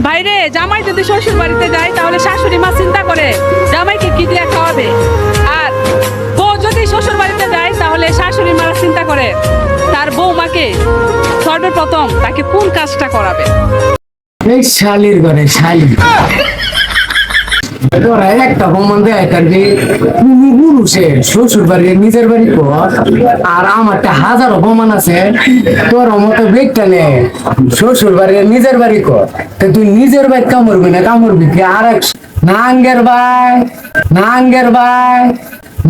বাইরে জামাই যদি শ্বশুর বাড়িতে যায় তাহলে শাশুড়ি মা চিন্তা করে জামাইকে কি দিয়ে খাওয়াবে, আর বউ যদি শ্বশুর বাড়িতে যায় তাহলে শাশুড়ি মা চিন্তা করে তার বউমাকে সর্বপ্রথম তাকে কোন কাজটা করাবে। এই শালির ঘরে শালি তোরা একটা প্রমাণ দেয় কারবি পুরুষে শ্বশুর বাড়ি নিজের বাড়ি কর, আর আমারটা হাজারো প্রমাণ আছে তোর মতো বেগটা নে শ্বশুর বাড়ি নিজের বাড়ি কর। তো তুই নিজের বাড়ি কামড়বি না, কামড়বি কি আর এক নাঙ্গের ভাই, নাঙ্গের ভাই,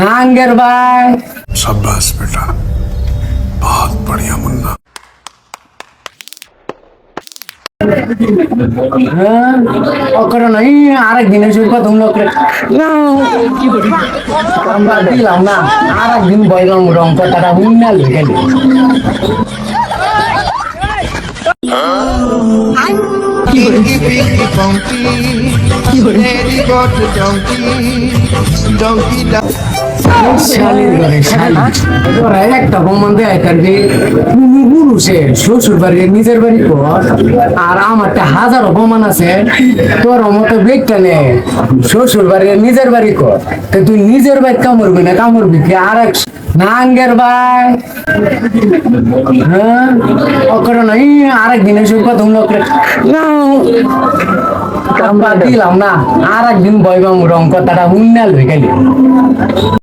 নাঙ্গের ভাই। शाबाश बेटा, बहुत बढ़िया मुन्ना। আরেকদিনের কথা আমরা দিলাম না, আরেকদিন বয়রং রং কথাটা হুন্নাল গেল। একটা প্রমাণ দেয় কারবি পুরুষে শ্বশুর বাড়ি নিজের বাড়ি কর, আর আমারটা হাজারো প্রমাণ আছে তোর মতো বেগটা নে শ্বশুর বাড়ি নিজের বাড়ি কর। তো তুই নিজের বাড়ি কামড়বি না, কামড়বি কি আর এক নাঙ্গের ভাই। হ্যাঁ নাই আরেকদিনের কথা আমরা দিলাম না, আরেকদিন বয়বাম রং কথাটা হুন্নাল হয়ে গেল।